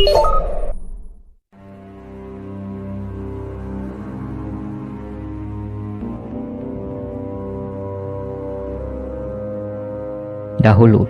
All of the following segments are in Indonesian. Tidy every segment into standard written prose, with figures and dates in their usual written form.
Dahulu,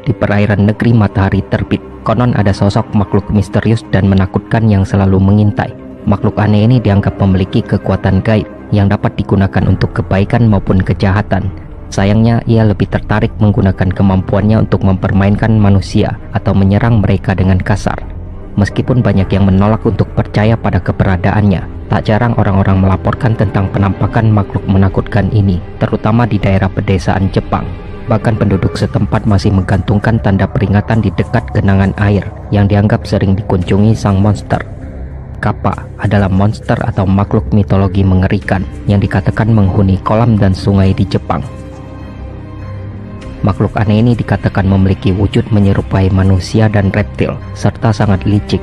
di perairan negeri matahari terbit, konon ada sosok makhluk misterius dan menakutkan yang selalu mengintai. Makhluk aneh ini dianggap memiliki kekuatan gaib yang dapat digunakan untuk kebaikan maupun kejahatan. Sayangnya, ia lebih tertarik menggunakan kemampuannya untuk mempermainkan manusia atau menyerang mereka dengan kasar. Meskipun banyak yang menolak untuk percaya pada keberadaannya, tak jarang orang-orang melaporkan tentang penampakan makhluk menakutkan ini, terutama di daerah pedesaan Jepang. Bahkan penduduk setempat masih menggantungkan tanda peringatan di dekat genangan air yang dianggap sering dikunjungi sang monster. Kappa adalah monster atau makhluk mitologi mengerikan yang dikatakan menghuni kolam dan sungai di Jepang. Makhluk aneh ini dikatakan memiliki wujud menyerupai manusia dan reptil, serta sangat licik.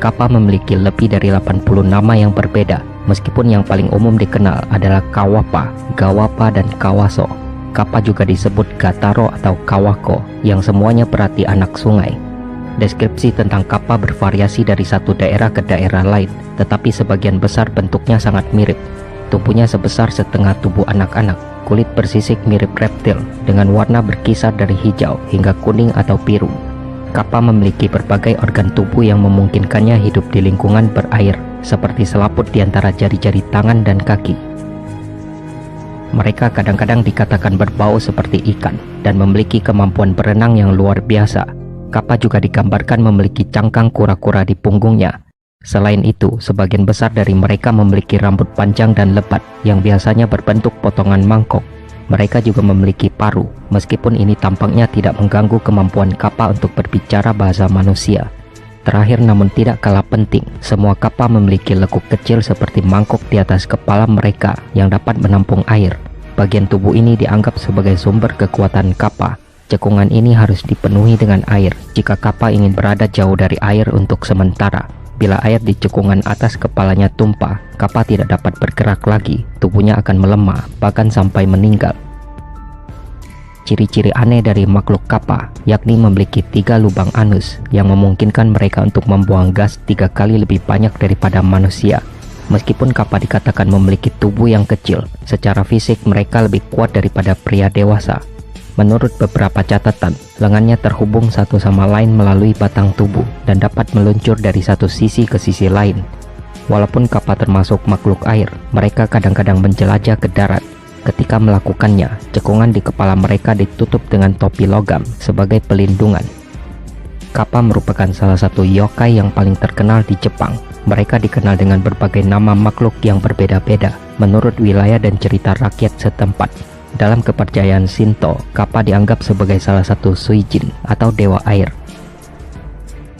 Kappa memiliki lebih dari 80 nama yang berbeda, meskipun yang paling umum dikenal adalah Kawapa, Gawapa, dan Kawaso. Kappa juga disebut Gataro atau Kawako, yang semuanya berarti anak sungai. Deskripsi tentang Kappa bervariasi dari satu daerah ke daerah lain, tetapi sebagian besar bentuknya sangat mirip. Tubuhnya sebesar setengah tubuh anak-anak, kulit bersisik mirip reptil, dengan warna berkisar dari hijau hingga kuning atau biru. Kappa memiliki berbagai organ tubuh yang memungkinkannya hidup di lingkungan berair, seperti selaput di antara jari-jari tangan dan kaki. Mereka kadang-kadang dikatakan berbau seperti ikan dan memiliki kemampuan berenang yang luar biasa. Kappa juga digambarkan memiliki cangkang kura-kura di punggungnya. Selain itu, sebagian besar dari mereka memiliki rambut panjang dan lebat yang biasanya berbentuk potongan mangkok. Mereka juga memiliki paru, meskipun ini tampaknya tidak mengganggu kemampuan Kappa untuk berbicara bahasa manusia. Terakhir namun tidak kalah penting, semua Kappa memiliki lekuk kecil seperti mangkok di atas kepala mereka yang dapat menampung air. Bagian tubuh ini dianggap sebagai sumber kekuatan Kappa. Cekungan ini harus dipenuhi dengan air jika Kappa ingin berada jauh dari air untuk sementara. Bila air di cekungan atas kepalanya tumpah, Kappa tidak dapat bergerak lagi, tubuhnya akan melemah, bahkan sampai meninggal. Ciri-ciri aneh dari makhluk Kappa yakni memiliki 3 lubang anus yang memungkinkan mereka untuk membuang gas 3 kali lebih banyak daripada manusia. Meskipun Kappa dikatakan memiliki tubuh yang kecil, secara fisik mereka lebih kuat daripada pria dewasa. Menurut beberapa catatan, lengannya terhubung satu sama lain melalui batang tubuh dan dapat meluncur dari satu sisi ke sisi lain. Walaupun Kappa termasuk makhluk air, mereka kadang-kadang menjelajah ke darat. Ketika melakukannya, cekungan di kepala mereka ditutup dengan topi logam sebagai pelindungan. Kappa merupakan salah satu yokai yang paling terkenal di Jepang. Mereka dikenal dengan berbagai nama makhluk yang berbeda-beda menurut wilayah dan cerita rakyat setempat. Dalam kepercayaan Shinto, Kappa dianggap sebagai salah satu suijin atau dewa air.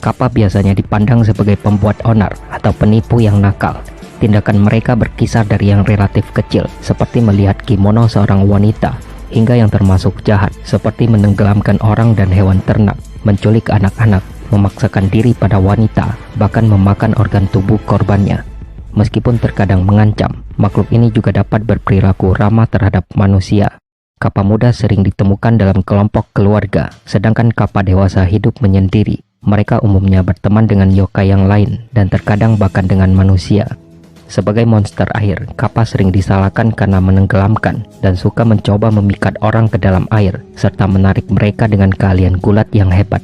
Kappa biasanya dipandang sebagai pembuat onar atau penipu yang nakal. Tindakan mereka berkisar dari yang relatif kecil, seperti melihat kimono seorang wanita, hingga yang termasuk jahat, seperti menenggelamkan orang dan hewan ternak, menculik anak-anak, memaksakan diri pada wanita, bahkan memakan organ tubuh korbannya. Meskipun terkadang mengancam, makhluk ini juga dapat berperilaku ramah terhadap manusia. Kappa muda sering ditemukan dalam kelompok keluarga, sedangkan Kappa dewasa hidup menyendiri. Mereka umumnya berteman dengan yokai yang lain, dan terkadang bahkan dengan manusia. Sebagai monster air, Kappa sering disalahkan karena menenggelamkan dan suka mencoba memikat orang ke dalam air, serta menarik mereka dengan keahlian gulat yang hebat.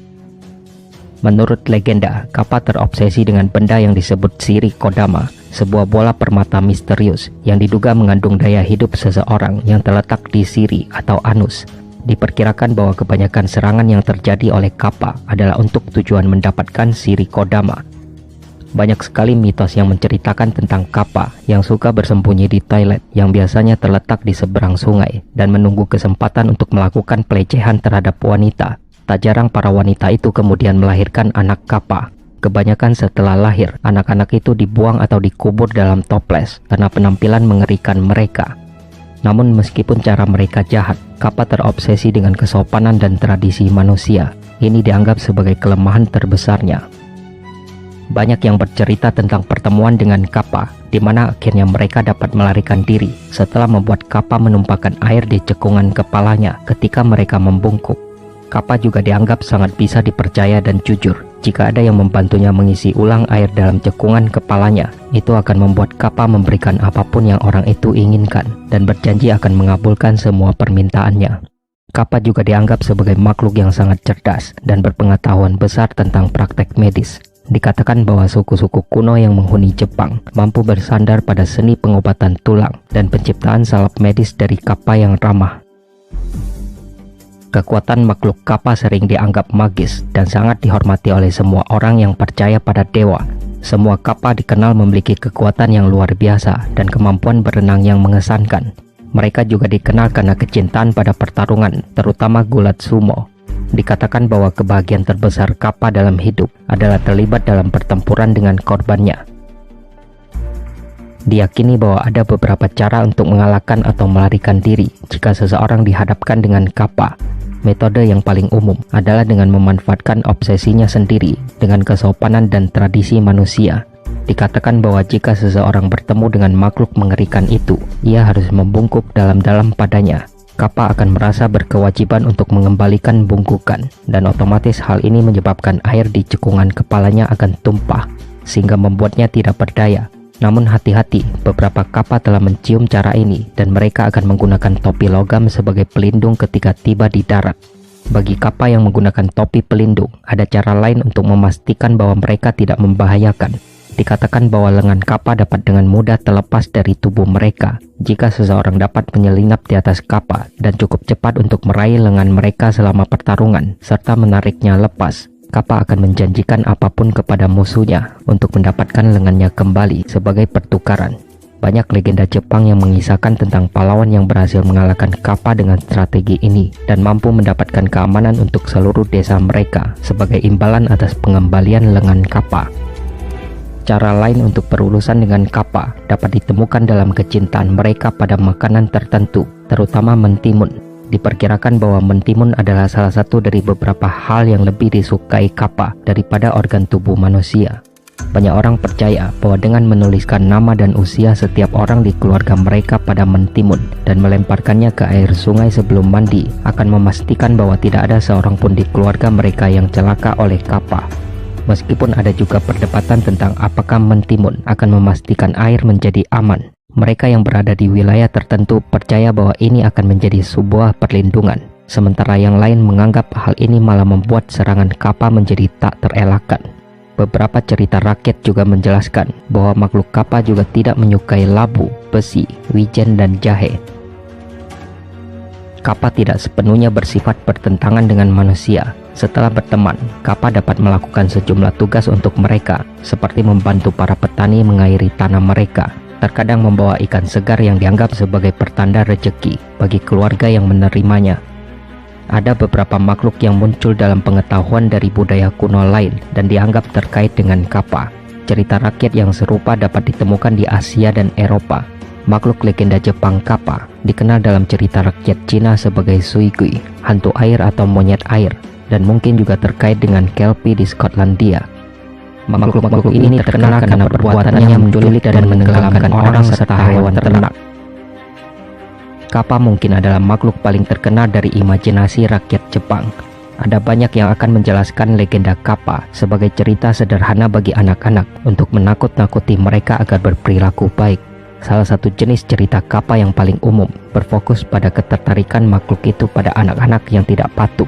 Menurut legenda, Kappa terobsesi dengan benda yang disebut Shiri Kodama, sebuah bola permata misterius yang diduga mengandung daya hidup seseorang yang terletak di siri atau anus. Diperkirakan bahwa kebanyakan serangan yang terjadi oleh Kappa adalah untuk tujuan mendapatkan Shiri Kodama. Banyak sekali mitos yang menceritakan tentang Kappa yang suka bersembunyi di toilet yang biasanya terletak di seberang sungai dan menunggu kesempatan untuk melakukan pelecehan terhadap wanita. Tak jarang para wanita itu kemudian melahirkan anak Kappa. Kebanyakan setelah lahir, anak-anak itu dibuang atau dikubur dalam toples karena penampilan mengerikan mereka. Namun meskipun cara mereka jahat, Kappa terobsesi dengan kesopanan dan tradisi manusia. Ini dianggap sebagai kelemahan terbesarnya. Banyak yang bercerita tentang pertemuan dengan Kappa, di mana akhirnya mereka dapat melarikan diri setelah membuat Kappa menumpahkan air di cekungan kepalanya ketika mereka membungkuk. Kappa juga dianggap sangat bisa dipercaya dan jujur. Jika ada yang membantunya mengisi ulang air dalam cekungan kepalanya, itu akan membuat Kappa memberikan apapun yang orang itu inginkan dan berjanji akan mengabulkan semua permintaannya. Kappa juga dianggap sebagai makhluk yang sangat cerdas dan berpengetahuan besar tentang praktek medis. Dikatakan bahwa suku-suku kuno yang menghuni Jepang mampu bersandar pada seni pengobatan tulang dan penciptaan salep medis dari Kappa yang ramah. Kekuatan makhluk Kappa sering dianggap magis dan sangat dihormati oleh semua orang yang percaya pada dewa. Semua Kappa dikenal memiliki kekuatan yang luar biasa dan kemampuan berenang yang mengesankan. Mereka juga dikenal karena kecintaan pada pertarungan, terutama gulat sumo. Dikatakan bahwa kebahagiaan terbesar Kappa dalam hidup adalah terlibat dalam pertempuran dengan korbannya. Diyakini bahwa ada beberapa cara untuk mengalahkan atau melarikan diri jika seseorang dihadapkan dengan Kappa. Metode yang paling umum adalah dengan memanfaatkan obsesinya sendiri dengan kesopanan dan tradisi manusia. Dikatakan bahwa jika seseorang bertemu dengan makhluk mengerikan itu, ia harus membungkuk dalam-dalam padanya. Kappa akan merasa berkewajiban untuk mengembalikan bungkukan, dan otomatis hal ini menyebabkan air di cekungan kepalanya akan tumpah, sehingga membuatnya tidak berdaya. Namun hati-hati, beberapa Kappa telah mencium cara ini dan mereka akan menggunakan topi logam sebagai pelindung ketika tiba di darat. Bagi Kappa yang menggunakan topi pelindung, ada cara lain untuk memastikan bahwa mereka tidak membahayakan. Dikatakan bahwa lengan Kappa dapat dengan mudah terlepas dari tubuh mereka jika seseorang dapat menyelinap di atas Kappa dan cukup cepat untuk meraih lengan mereka selama pertarungan serta menariknya lepas. Kappa akan menjanjikan apapun kepada musuhnya untuk mendapatkan lengannya kembali sebagai pertukaran. Banyak legenda Jepang yang mengisahkan tentang pahlawan yang berhasil mengalahkan Kappa dengan strategi ini dan mampu mendapatkan keamanan untuk seluruh desa mereka sebagai imbalan atas pengembalian lengan Kappa. Cara lain untuk berurusan dengan Kappa dapat ditemukan dalam kecintaan mereka pada makanan tertentu, terutama mentimun. Diperkirakan bahwa mentimun adalah salah satu dari beberapa hal yang lebih disukai Kappa daripada organ tubuh manusia. Banyak orang percaya bahwa dengan menuliskan nama dan usia setiap orang di keluarga mereka pada mentimun dan melemparkannya ke air sungai sebelum mandi akan memastikan bahwa tidak ada seorang pun di keluarga mereka yang celaka oleh Kappa. Meskipun ada juga perdebatan tentang apakah mentimun akan memastikan air menjadi aman, mereka yang berada di wilayah tertentu percaya bahwa ini akan menjadi sebuah perlindungan, sementara yang lain menganggap hal ini malah membuat serangan Kappa menjadi tak terelakkan. Beberapa cerita rakyat juga menjelaskan bahwa makhluk Kappa juga tidak menyukai labu, besi, wijen, dan jahe. Kappa tidak sepenuhnya bersifat bertentangan dengan manusia. Setelah berteman, Kappa dapat melakukan sejumlah tugas untuk mereka, seperti membantu para petani mengairi tanah mereka, terkadang membawa ikan segar yang dianggap sebagai pertanda rezeki bagi keluarga yang menerimanya. Ada beberapa makhluk yang muncul dalam pengetahuan dari budaya kuno lain dan dianggap terkait dengan Kappa. Cerita rakyat yang serupa dapat ditemukan di Asia dan Eropa. Makhluk legenda Jepang Kappa dikenal dalam cerita rakyat Cina sebagai Suigui, hantu air atau monyet air, dan mungkin juga terkait dengan Kelpie di Skotlandia. Makhluk-makhluk ini terkenal karena perbuatannya menculik dan menenggelamkan orang serta hewan ternak. Kappa mungkin adalah makhluk paling terkenal dari imajinasi rakyat Jepang. Ada banyak yang akan menjelaskan legenda Kappa sebagai cerita sederhana bagi anak-anak untuk menakut-nakuti mereka agar berperilaku baik. Salah satu jenis cerita Kappa yang paling umum berfokus pada ketertarikan makhluk itu pada anak-anak yang tidak patuh.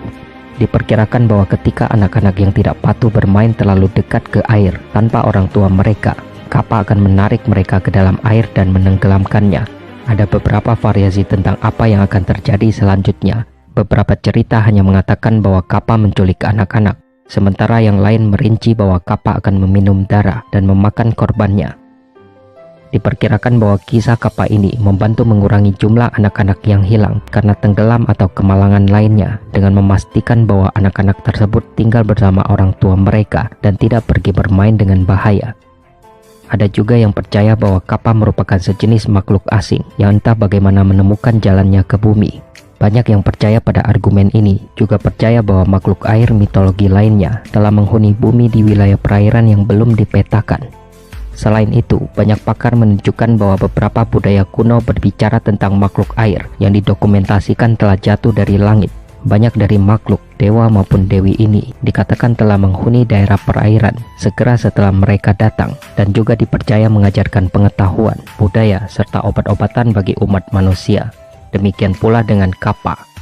Diperkirakan bahwa ketika anak-anak yang tidak patuh bermain terlalu dekat ke air tanpa orang tua mereka, Kappa akan menarik mereka ke dalam air dan menenggelamkannya. Ada beberapa variasi tentang apa yang akan terjadi selanjutnya. Beberapa cerita hanya mengatakan bahwa Kappa menculik anak-anak, sementara yang lain merinci bahwa Kappa akan meminum darah dan memakan korbannya. Diperkirakan bahwa kisah Kappa ini membantu mengurangi jumlah anak-anak yang hilang karena tenggelam atau kemalangan lainnya, dengan memastikan bahwa anak-anak tersebut tinggal bersama orang tua mereka dan tidak pergi bermain dengan bahaya. Ada juga yang percaya bahwa Kappa merupakan sejenis makhluk asing yang entah bagaimana menemukan jalannya ke bumi. Banyak yang percaya pada argumen ini juga percaya bahwa makhluk air mitologi lainnya telah menghuni bumi di wilayah perairan yang belum dipetakan. Selain itu, banyak pakar menunjukkan bahwa beberapa budaya kuno berbicara tentang makhluk air yang didokumentasikan telah jatuh dari langit. Banyak dari makhluk, dewa maupun dewi ini dikatakan telah menghuni daerah perairan segera setelah mereka datang, dan juga dipercaya mengajarkan pengetahuan, budaya, serta obat-obatan bagi umat manusia. Demikian pula dengan Kappa.